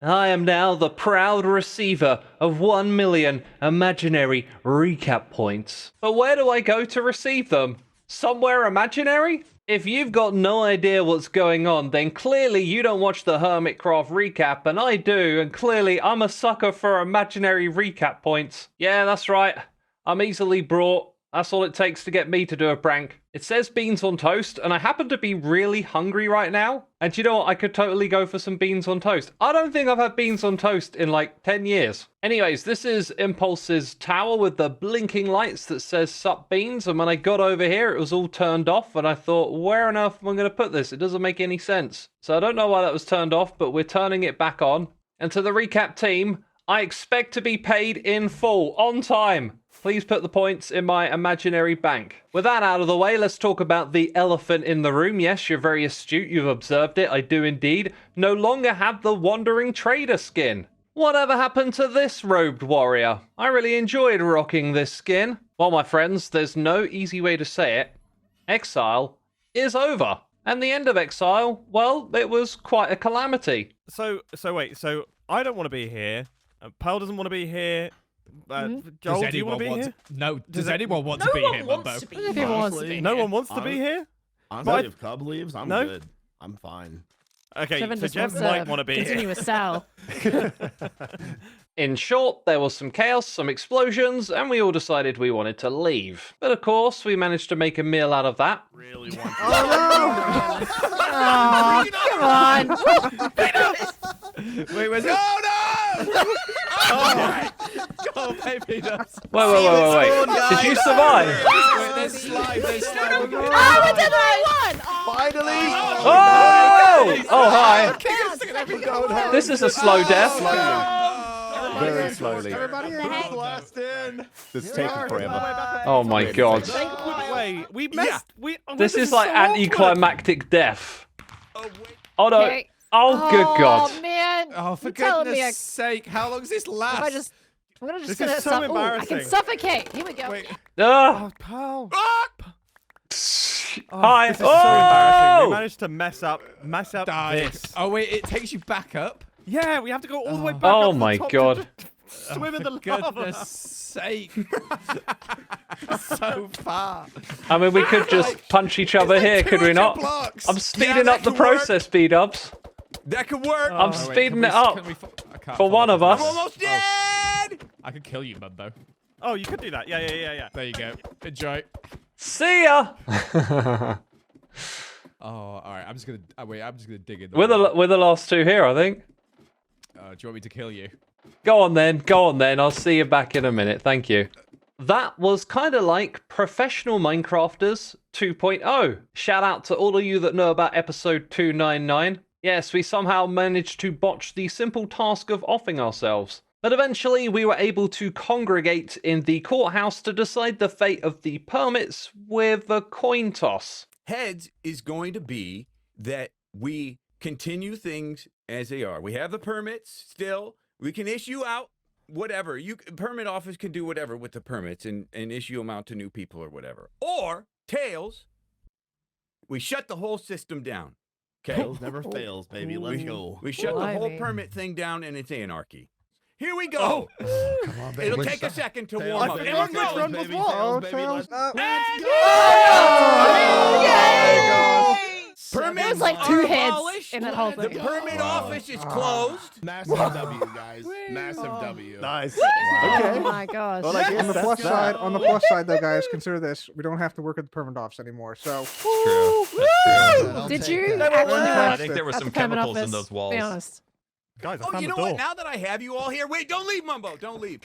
I am now the proud receiver of 1 million imaginary recap points. But where do I go to receive them? Somewhere imaginary? If you've got no idea what's going on, then clearly you don't watch the Hermitcraft recap, and I do, and clearly I'm a sucker for imaginary recap points. Yeah, that's right. I'm easily brought. That's all it takes to get me to do a prank. It says beans on toast, and I happen to be really hungry right now. And you know what? I could totally go for some beans on toast. I don't think I've had beans on toast in like 10 years. Anyways, this is Impulse's tower with the blinking lights that says sup beans. And when I got over here, it was all turned off. And I thought, where on earth am I going to put this? It doesn't make any sense. So I don't know why that was turned off, but we're turning it back on. And to the recap team, I expect to be paid in full, on time. Please put the points in my imaginary bank. With that out of the way, let's talk about the elephant in the room. Yes, you're very astute. You've observed it. I do indeed. No longer have the wandering trader skin. Whatever happened to this robed warrior? I really enjoyed rocking this skin. Well, my friends, there's no easy way to say it. Exile is over. And the end of exile, well, it was quite a calamity. So I don't want to be here. Pearl doesn't want to be here. Joel, do you want to be here? No. Does anyone want to be here, Mumbo? No one wants to be here? Honestly, if Cub leaves, I'm No? good. I'm fine. Okay, Kevin so just Jeff wants might want to be continue here. with Sal. In short, there was some chaos, some explosions, and we all decided we wanted to leave. But of course, we managed to make a meal out of that. Really want to. Oh, come on. Wait, where's it? Oh, no! Oh, oh baby, that's... Wait. Did you survive? Wait, there's slime, Oh, we did the right one! Oh, Finally! Oh! Oh, hi. Oh, This is a slow death. Very slowly. Everybody blast in. This is taking forever. Oh my god. Wait, we missed. This is like so awkward. anticlimactic death. Oh no. okay. Oh, good god. Oh, man. Oh, for You're telling me goodness sake, how long does this last? I'm gonna just This is so Ooh, I embarrassing. can suffocate. Here we go. Wait. Ah. Oh, Pearl. Hi. This is so embarrassing. We Oh! managed to mess up Die. this. Oh, wait, it takes you back up? Yeah, we have to go all the way back Oh up to my the top god. to swim in the For lava. goodness sake. So far. I mean, we could just punch each other here, could we not? Blocks. I'm speeding up the process, B-dubs. That could work. I'm Oh, wait, speeding can we- it up can we I can't for one follow of this. us. I'm almost dead! I could kill you, Mumbo. Oh, you could do that. Yeah. There you go. Enjoy. See ya. Oh, all right. I'm just gonna wait. I'm just gonna dig in. We're the last two here, I think. Do you want me to kill you? Go on then. I'll see you back in a minute. Thank you. That was kind of like Professional Minecrafters 2.0. Shout out to all of you that know about episode 299. Yes, we somehow managed to botch the simple task of offing ourselves. But eventually we were able to congregate in the courthouse to decide the fate of the permits with a coin toss. Heads is going to be that we continue things as they are. We have the permits still. We can issue out whatever. Permit office can do whatever with the permits and issue them out to new people or whatever. Or tails, we shut the whole system down. Okay. Tails never fails, baby. Let's go. We shut the whole Blimey. permit thing down and it's anarchy. Here we go. Come on, baby. It'll take a second to warm up. baby. And we're Tails, going. baby. what? Tails, baby. Let's go. Permit There was like two heads abolished. in that whole The thing. permit office is closed. Massive W, guys. Massive W. Nice. Oh Okay. my gosh. Well, I guess on the plus side, though, guys, consider this: we don't have to work at the permanent office anymore. So, Did you that. actually I work think there were at some the permanent chemicals in office? those walls. Be honest. Guys, I Oh, found you the know door. what? Now that I have you all here, wait, don't leave, Mumbo. Don't leave.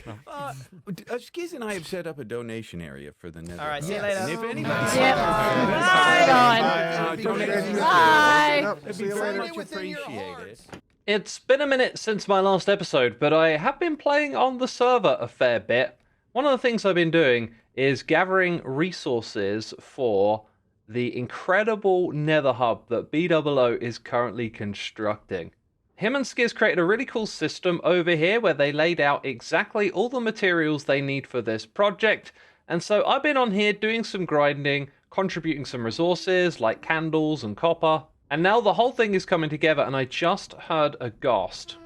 Skiz and I have set up a donation area for the Nether. All right, see you later. And if anybody... Yep. Bye. Donate. Bye. Nope, see you later. Much appreciate it. It's been a minute since my last episode, but I have been playing on the server a fair bit. One of the things I've been doing is gathering resources for the incredible nether hub that BOO is currently constructing. Him and Skiz created a really cool system over here where they laid out exactly all the materials they need for this project. And so I've been on here doing some grinding, contributing some resources like candles and copper. And now the whole thing is coming together and I just heard a ghost.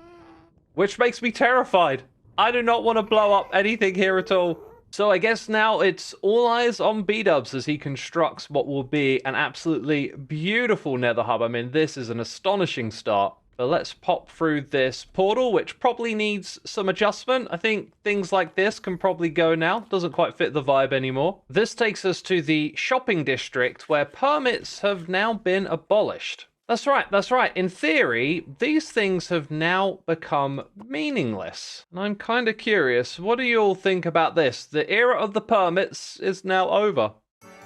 which makes me terrified. I do not want to blow up anything here at all. So I guess now it's all eyes on B-dubs as he constructs what will be an absolutely beautiful nether hub. I mean, this is an astonishing start. But let's pop through this portal, which probably needs some adjustment. I think things like this can probably go now. Doesn't quite fit the vibe anymore. This takes us to the shopping district where permits have now been abolished. That's right. In theory, these things have now become meaningless. And I'm kind of curious, what do you all think about this? The era of the permits is now over.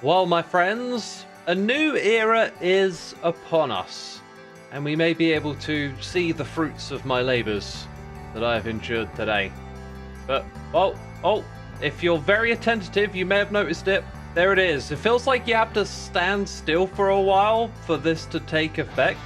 Well, my friends, a new era is upon us. And we may be able to see the fruits of my labors that I have endured today. But, oh, if you're very attentive, you may have noticed it. There it is. It feels like you have to stand still for a while for this to take effect.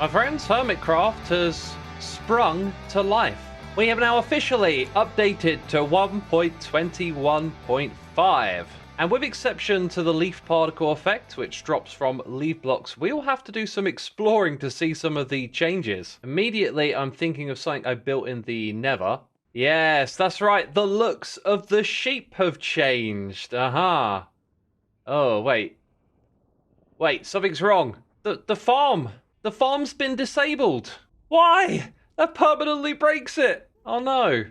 My friends, Hermitcraft has sprung to life. We have now officially updated to 1.21.5. And with exception to the leaf particle effect, which drops from leaf blocks, we'll have to do some exploring to see some of the changes. Immediately, I'm thinking of something I built in the Nether. Yes, that's right. The looks of the sheep have changed. Aha. Oh, wait. Wait, something's wrong. The farm's been disabled. Why? That permanently breaks it. Oh no.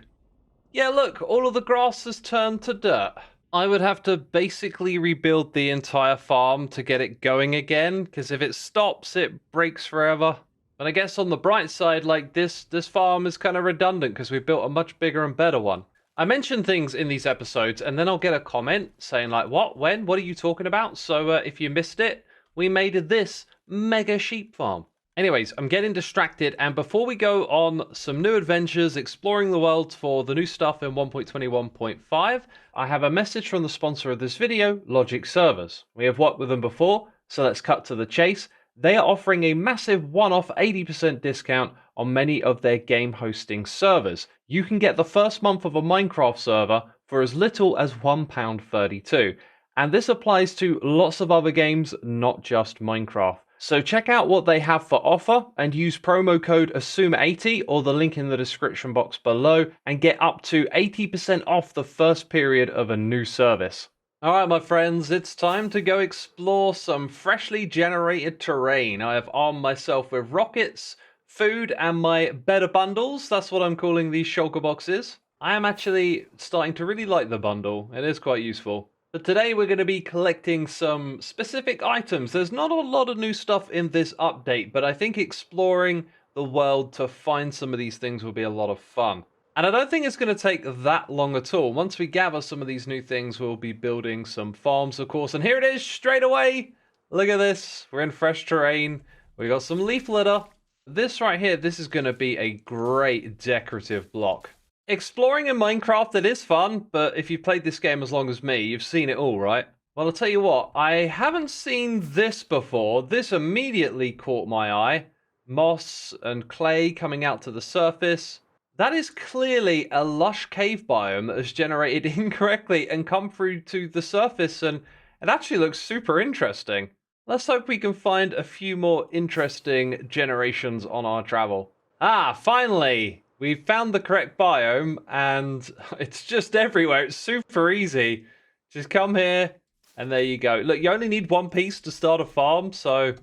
Yeah, look, all of the grass has turned to dirt. I would have to basically rebuild the entire farm to get it going again, because if it stops, it breaks forever. But I guess on the bright side, like this farm is kind of redundant because we built a much bigger and better one. I mention things in these episodes and then I'll get a comment saying like, what, when, what are you talking about? So if you missed it, we made this mega sheep farm. Anyways, I'm getting distracted, and before we go on some new adventures exploring the world for the new stuff in 1.21.5, I have a message from the sponsor of this video, Logic Servers. We have worked with them before, so let's cut to the chase. They are offering a massive one-off 80% discount on many of their game hosting servers. You can get the first month of a Minecraft server for as little as £1.32. And this applies to lots of other games, not just Minecraft. So check out what they have for offer and use promo code Xisuma80 or the link in the description box below and get up to 80% off the first period of a new service. Alright my friends, it's time to go explore some freshly generated terrain. I have armed myself with rockets, food and my better bundles. That's what I'm calling these shulker boxes. I am actually starting to really like the bundle. It is quite useful. But today we're going to be collecting some specific items. There's not a lot of new stuff in this update, but I think exploring the world to find some of these things will be a lot of fun. And I don't think it's going to take that long at all. Once we gather some of these new things, we'll be building some farms, of course. And here it is, straight away. Look at this. We're in fresh terrain. We got some leaf litter. This right here, this is going to be a great decorative block. Exploring in Minecraft, it is fun, but if you've played this game as long as me, you've seen it all, right? Well, I'll tell you what, I haven't seen this before. This immediately caught my eye. Moss and clay coming out to the surface. That is clearly a lush cave biome that has generated incorrectly and come through to the surface, and it actually looks super interesting. Let's hope we can find a few more interesting generations on our travel. Ah, finally! We've found the correct biome, and it's just everywhere. It's super easy. Just come here, and there you go. Look, you only need one piece to start a farm, so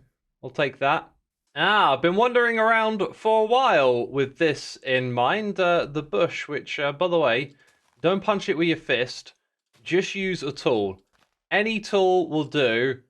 I'll take that. Ah, I've been wandering around for a while with this in mind. The bush, which, by the way, don't punch it with your fist. Just use a tool. Any tool will do.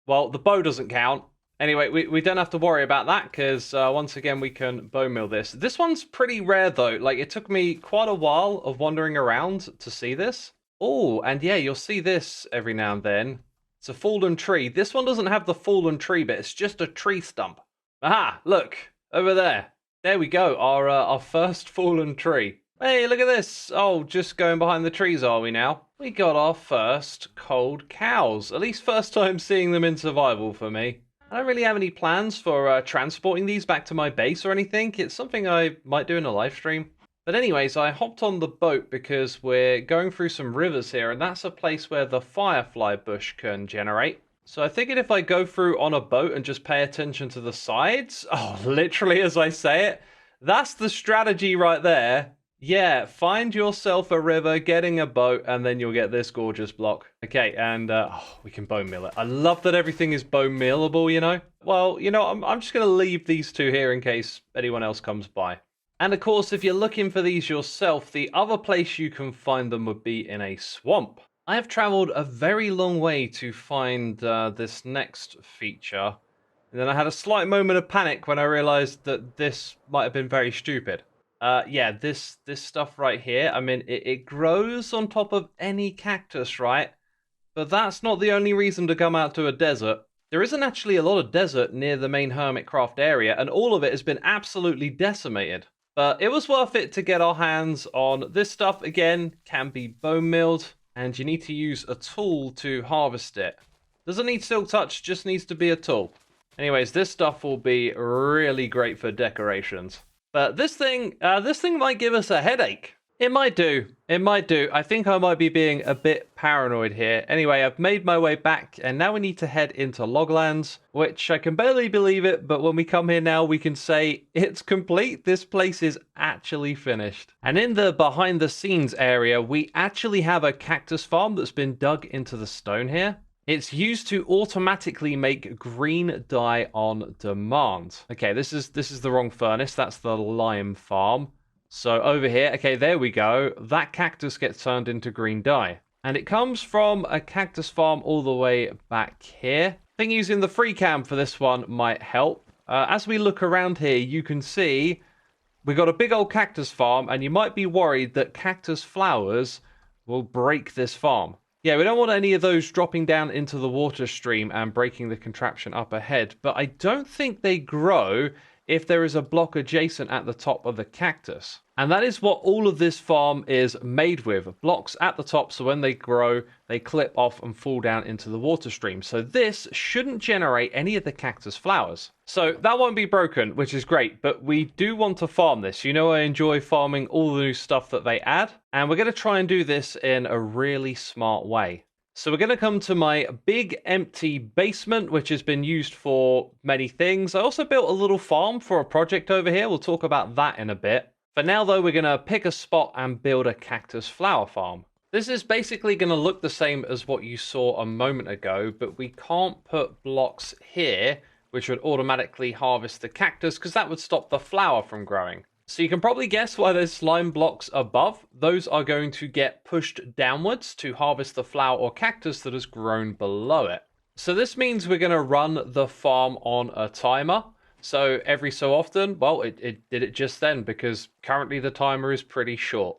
Well, the bow doesn't count. Anyway, we don't have to worry about that because, once again, we can bone meal this. This one's pretty rare, though. Like, it took me quite a while of wandering around to see this. Oh, and yeah, you'll see this every now and then. It's a fallen tree. This one doesn't have the fallen tree bit. It's just a tree stump. Aha, look, over there. There we go, our first fallen tree. Hey, look at this. Oh, just going behind the trees, are we now? We got our first cold cows. At least first time seeing them in survival for me. I don't really have any plans for transporting these back to my base or anything. It's something I might do in a live stream. But anyways, I hopped on the boat because we're going through some rivers here, and that's a place where the firefly bush can generate. So I figured if I go through on a boat and just pay attention to the sides, oh, literally as I say it, That's the strategy right there. Yeah, find yourself a river, getting a boat, and then you'll get this gorgeous block. Okay, and we can bone meal it. I love that everything is bone mealable, you know? Well, you know, I'm just going to leave these two here in case anyone else comes by. And of course, if you're looking for these yourself, the other place you can find them would be in a swamp. I have traveled a very long way to find this next feature. And then I had a slight moment of panic when I realized that this might have been very stupid. Yeah, this stuff right here, I mean, it grows on top of any cactus, right? But that's not the only reason to come out to a desert. There isn't actually a lot of desert near the main Hermitcraft area, and all of it has been absolutely decimated. But it was worth it to get our hands on this stuff. Again, can be bone milled, and you need to use a tool to harvest it. Doesn't need silk touch, just needs to be a tool. Anyways, this stuff will be really great for decorations. But this thing might give us a headache. It might do. It might do. I think I might be being a bit paranoid here. Anyway, I've made my way back, and now we need to head into Loglands, which I can barely believe it, but when we come here now, we can say it's complete. This place is actually finished. And in the behind the scenes area, we actually have a cactus farm that's been dug into the stone here. It's used to automatically make green dye on demand. Okay, this is the wrong furnace. That's the lime farm. So over here, okay, there we go. That cactus gets turned into green dye. And it comes from a cactus farm all the way back here. I think using the free cam for this one might help. As we look around here, you can see we've got a big old cactus farm, and you might be worried that cactus flowers will break this farm. Yeah, we don't want any of those dropping down into the water stream and breaking the contraption up ahead, but I don't think they grow if there is a block adjacent at the top of the cactus. And that is what all of this farm is made with, blocks at the top, so when they grow, they clip off and fall down into the water stream. So this shouldn't generate any of the cactus flowers. So that won't be broken, which is great, but we do want to farm this. You know I enjoy farming all the new stuff that they add, and we're going to try and do this in a really smart way. So we're going to come to my big empty basement, which has been used for many things. I also built a little farm for a project over here. We'll talk about that in a bit. For now, though, we're going to pick a spot and build a cactus flower farm. This is basically going to look the same as what you saw a moment ago, but we can't put blocks here, which would automatically harvest the cactus, because that would stop the flower from growing. So you can probably guess why there's slime blocks above. Those are going to get pushed downwards to harvest the flower or cactus that has grown below it. So this means we're going to run the farm on a timer. So every so often, well, it did it just then because currently the timer is pretty short.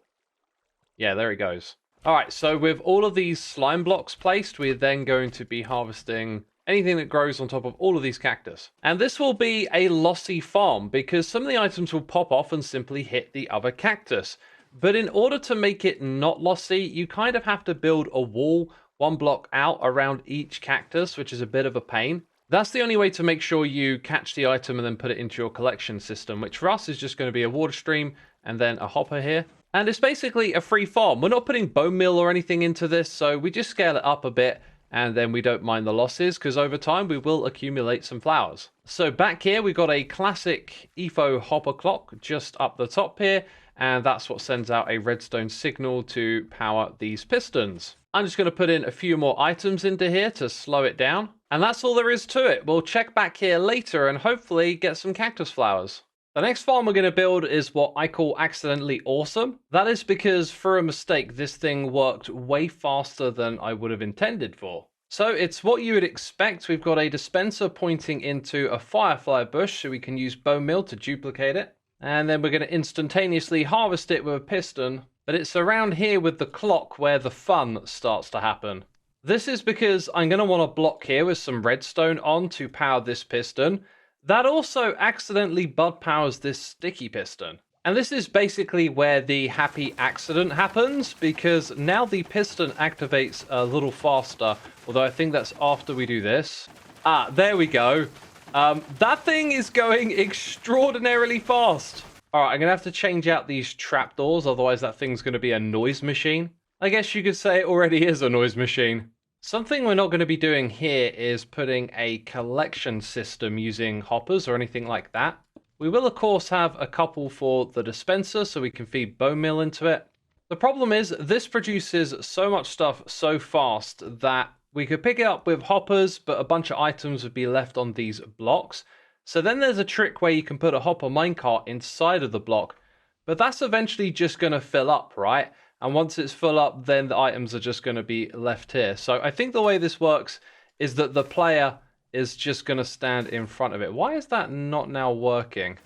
Yeah, there it goes. All right, so with all of these slime blocks placed, we're then going to be harvesting anything that grows on top of all of these cactus. And this will be a lossy farm because some of the items will pop off and simply hit the other cactus. But in order to make it not lossy, you kind of have to build a wall 1 block out around each cactus, which is a bit of a pain. That's the only way to make sure you catch the item and then put it into your collection system, which for us is just going to be a water stream and then a hopper here. And it's basically a free farm. We're not putting bone meal or anything into this, so we just scale it up a bit and then we don't mind the losses because over time we will accumulate some flowers. So back here we've got a classic EFO hopper clock just up the top here, and that's what sends out a redstone signal to power these pistons. I'm just going to put in a few more items into here to slow it down. And that's all there is to it. We'll check back here later and hopefully get some cactus flowers. The next farm we're going to build is what I call accidentally awesome. That is because through a mistake, this thing worked way faster than I would have intended for. So it's what you would expect. We've got a dispenser pointing into a firefly bush so we can use bone meal to duplicate it. And then we're going to instantaneously harvest it with a piston. But it's around here with the clock where the fun starts to happen. This is because I'm going to want a block here with some redstone on to power this piston. That also accidentally bud powers this sticky piston. And this is basically where the happy accident happens, because now the piston activates a little faster, although I think that's after we do this. Ah, there we go. That thing is going extraordinarily fast. All right, I'm going to have to change out these trapdoors, otherwise that thing's going to be a noise machine. I guess you could say it already is a noise machine. Something we're not going to be doing here is putting a collection system using hoppers or anything like that. We will, of course, have a couple for the dispenser so we can feed bone meal into it. The problem is this produces so much stuff so fast that we could pick it up with hoppers, but a bunch of items would be left on these blocks. So then there's a trick where you can put a hopper minecart inside of the block, but that's eventually just going to fill up, right? And once it's full up, then the items are just going to be left here. So I think the way this works is that the player is just going to stand in front of it. Why is that not now working?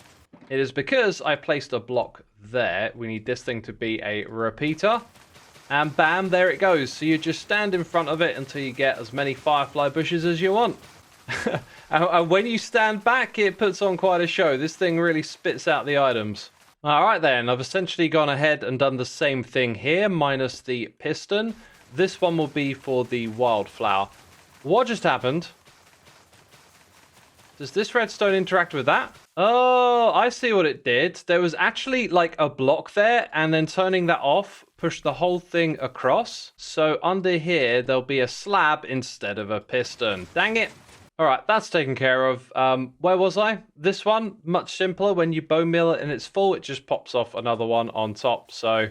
It is because I placed a block there. We need this thing to be a repeater. And bam, there it goes. So you just stand in front of it until you get as many firefly bushes as you want. And when you stand back, it puts on quite a show. This thing really spits out the items. Alright then, I've essentially gone ahead and done the same thing here, minus the piston. This one will be for the wildflower. What just happened? Does this redstone interact with that? Oh, I see what it did. There was actually like a block there, and then turning that off pushed the whole thing across. So under here, there'll be a slab instead of a piston. Dang it. All right, that's taken care of. Where was I? This one, much simpler. When you bone meal it and it's full, it just pops off another one on top. So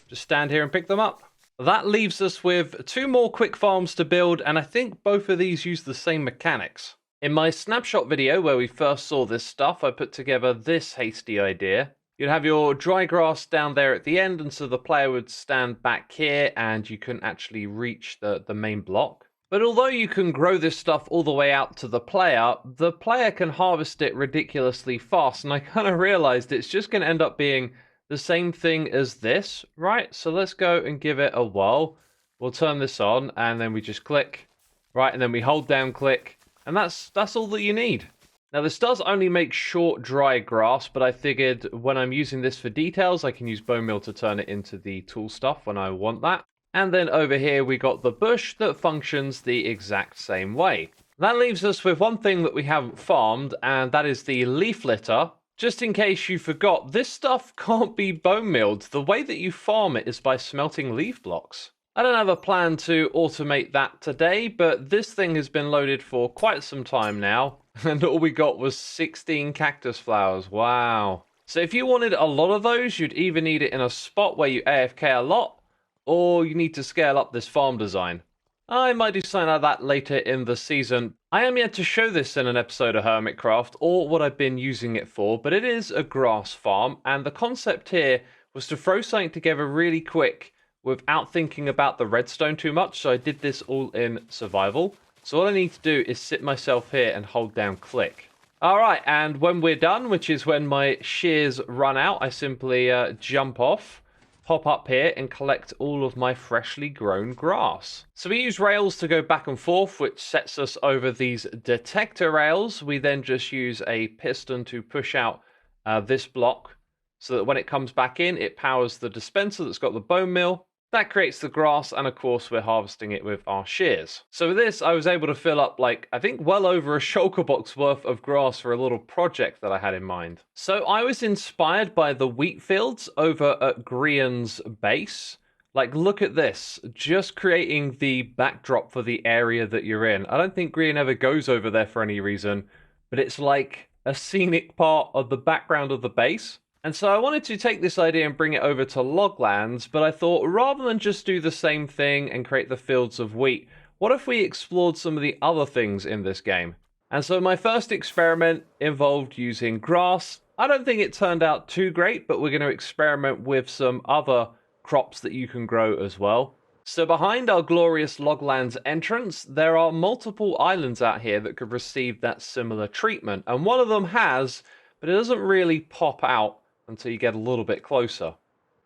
just stand here and pick them up. That leaves us with 2 more quick farms to build, and I think both of these use the same mechanics. In my snapshot video where we first saw this stuff, I put together this hasty idea. You'd have your dry grass down there at the end, and so the player would stand back here and you couldn't actually reach the main block. But although you can grow this stuff all the way out to the player can harvest it ridiculously fast, and I kind of realized it's just going to end up being the same thing as this, right? So let's go and give it a whirl. We'll turn this on, and then we just click, right? And then we hold down click, and that's all that you need. Now this does only make short dry grass, but I figured when I'm using this for details, I can use bone meal to turn it into the tool stuff when I want that. And then over here we got the bush that functions the exact same way. That leaves us with one thing that we haven't farmed, and that is the leaf litter. Just in case you forgot, this stuff can't be bone mealed. The way that you farm it is by smelting leaf blocks. I don't have a plan to automate that today, but this thing has been loaded for quite some time now, and all we got was 16 cactus flowers. Wow. So if you wanted a lot of those, you'd either need it in a spot where you AFK a lot, or you need to scale up this farm design. I might do something like that later in the season. I am yet to show this in an episode of Hermitcraft, or what I've been using it for, but it is a grass farm, and the concept here was to throw something together really quick without thinking about the redstone too much, so I did this all in survival. So all I need to do is sit myself here and hold down click. Alright, and when we're done, which is when my shears run out, I simply jump off, hop up here and collect all of my freshly grown grass. So we use rails to go back and forth, which sets us over these detector rails. We then just use a piston to push out this block so that when it comes back in, it powers the dispenser that's got the bone meal. That creates the grass, and of course we're harvesting it with our shears. So with this, I was able to fill up, like, I think well over a shulker box worth of grass for a little project that I had in mind. So I was inspired by the wheat fields over at Grian's base. Like, look at this, just creating the backdrop for the area that you're in. I don't think Grian ever goes over there for any reason, but it's like a scenic part of the background of the base. And so I wanted to take this idea and bring it over to Loglands, but I thought rather than just do the same thing and create the fields of wheat, what if we explored some of the other things in this game? And so my first experiment involved using grass. I don't think it turned out too great, but we're going to experiment with some other crops that you can grow as well. So behind our glorious Loglands entrance, there are multiple islands out here that could receive that similar treatment. And one of them has, but it doesn't really pop out until you get a little bit closer.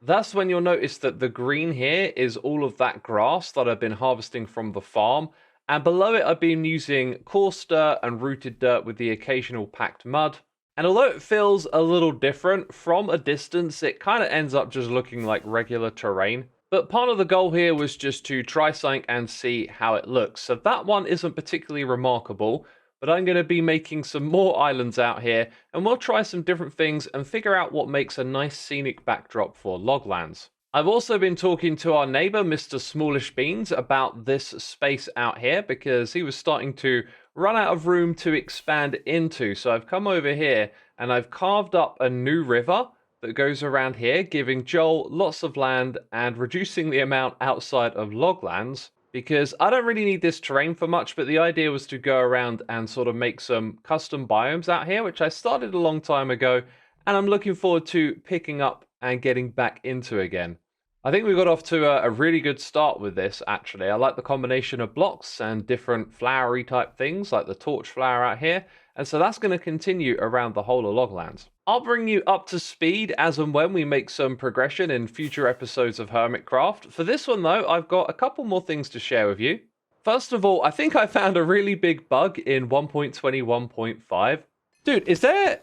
That's when you'll notice that the green here is all of that grass that I've been harvesting from the farm, and below it I've been using coarse dirt and rooted dirt with the occasional packed mud. And although it feels a little different, from a distance it kind of ends up just looking like regular terrain. But part of the goal here was just to try something and see how it looks. So that one isn't particularly remarkable, but I'm going to be making some more islands out here, and we'll try some different things and figure out what makes a nice scenic backdrop for Loglands. I've also been talking to our neighbor, Mr. Smallish Beans, about this space out here because he was starting to run out of room to expand into. So I've come over here and I've carved up a new river that goes around here, giving Joel lots of land and reducing the amount outside of loglands, because I don't really need this terrain for much, but the idea was to go around and sort of make some custom biomes out here, which I started a long time ago, and I'm looking forward to picking up and getting back into again. I think we got off to a really good start with this, actually. I like the combination of blocks and different flowery type things, like the torch flower out here, and so that's going to continue around the whole of Loglands. I'll bring you up to speed as and when we make some progression in future episodes of Hermitcraft. For this one, though, I've got a couple more things to share with you. First of all, I think I found a really big bug in 1.21.5. Dude, is there...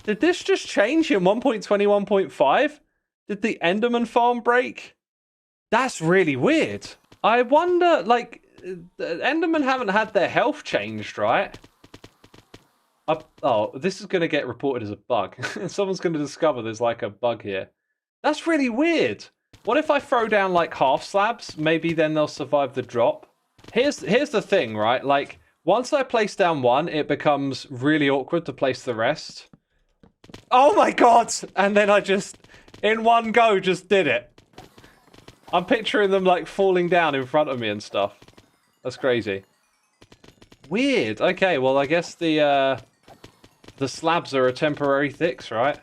Did this just change in 1.21.5? Did the Enderman farm break? That's really weird. I wonder, like, Endermen haven't had their health changed, right? Oh, this is going to get reported as a bug. Someone's going to discover there's like a bug here. That's really weird. What if I throw down like half slabs? Maybe then they'll survive the drop. Here's the thing, right? Like, once I place down one, it becomes really awkward to place the rest. Oh my god! And then I just, in one go, just did it. I'm picturing them like falling down in front of me and stuff. That's crazy. Weird. Okay, well, I guess the slabs are a temporary fix, right?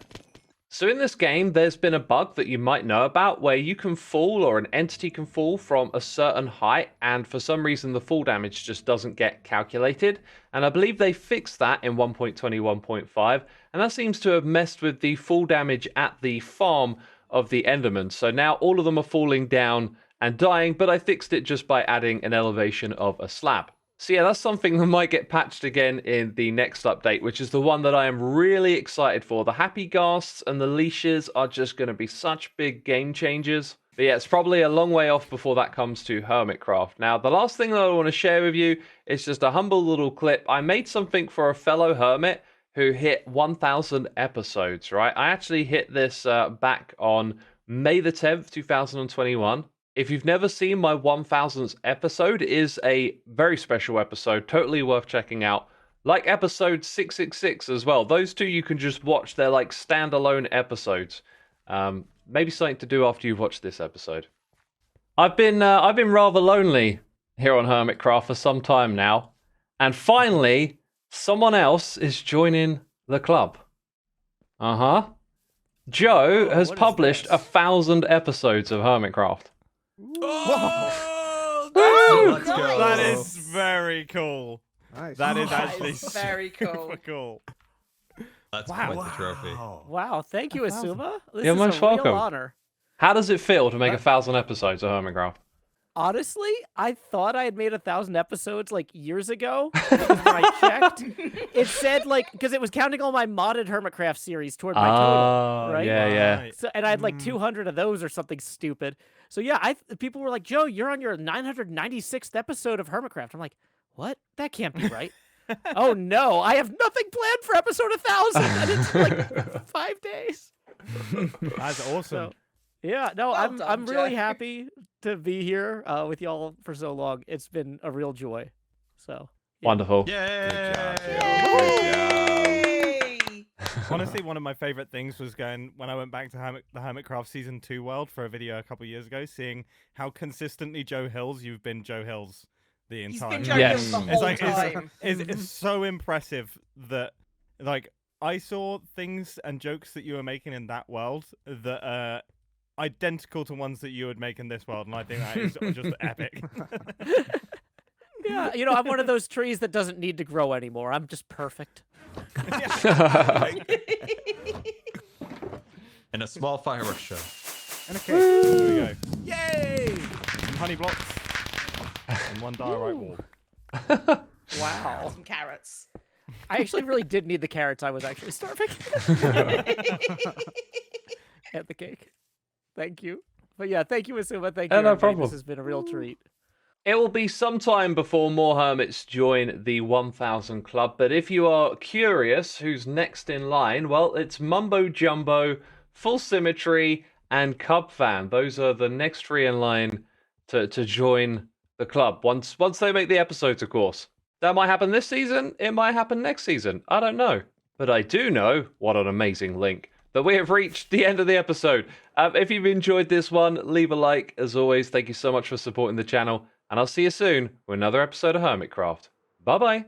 So in this game, there's been a bug that you might know about where you can fall, or an entity can fall from a certain height, and for some reason the fall damage just doesn't get calculated. And I believe they fixed that in 1.21.5, and that seems to have messed with the fall damage at the farm of the Endermen. So now all of them are falling down and dying, but I fixed it just by adding an elevation of a slab. So yeah, that's something that might get patched again in the next update, which is the one that I am really excited for. The happy ghasts and the leashes are just going to be such big game changers. But yeah, it's probably a long way off before that comes to Hermitcraft. Now, the last thing that I want to share with you is just a humble little clip. I made something for a fellow hermit who hit 1,000 episodes, right? I actually hit this back on May the 10th, 2021. If you've never seen my 1000th episode, it is a very special episode, totally worth checking out. Like episode 666 as well. Those two you can just watch. They're like standalone episodes. Maybe something to do after you've watched this episode. I've been rather lonely here on Hermitcraft for some time now, and finally, someone else is joining the club. Joe has published 1,000 episodes of Hermitcraft. Oh, let's go. That is very cool. Nice. That is actually very cool. super cool. That's Wow. quite the trophy. Wow, thank you, Xisuma. This You're is most a real welcome. honor. How does it feel to make 1,000 episodes of Hermitcraft? Honestly, I thought I had made 1,000 episodes like years ago. Because when I checked, it said like, because it was counting all my modded Hermitcraft series toward my total, right? Yeah. Right. So, and I had like 200 of those or something stupid. So yeah, people were like, Joe, you're on your 996th episode of Hermitcraft. I'm like, what? That can't be right. Oh no, I have nothing planned for episode 1,000. And it's like 5 days. That's awesome. So, yeah, no, Well done, I'm really Jay. happy to be here with y'all for so long. It's been a real joy. So yeah. Wonderful. Yay! Good job, Joe. Yay! Honestly, one of my favorite things was going when I went back to the Hermitcraft Season 2 world for a video a couple years ago, seeing how consistently Joe Hills you've been Joe Hills the He's entire been time. Joe Yes. Hills the It's whole like time. it's so impressive that like I saw things and jokes that you were making in that world that are identical to ones that you would make in this world, and I think that is just epic. Yeah, I'm one of those trees that doesn't need to grow anymore. I'm just perfect. And a small fireworks show. And a cake. There we go. Yay! Some honey blocks and one diorite wall. Wow. Some carrots. I actually really did need the carrots. I was actually starving. And the cake. Thank you. But yeah, thank you, Xisuma. Thank you. No everybody. problem. This has been a real treat. It will be some time before more hermits join the 1,000 club, but if you are curious who's next in line, well, it's Mumbo Jumbo, Full Symmetry, and Cub Fan. Those are the next three in line to join the club. Once they make the episodes, of course. That might happen this season, it might happen next season. I don't know. But I do know, what an amazing link, that we have reached the end of the episode. If you've enjoyed this one, leave a like. As always, thank you so much for supporting the channel, and I'll see you soon with another episode of Hermitcraft. Bye-bye.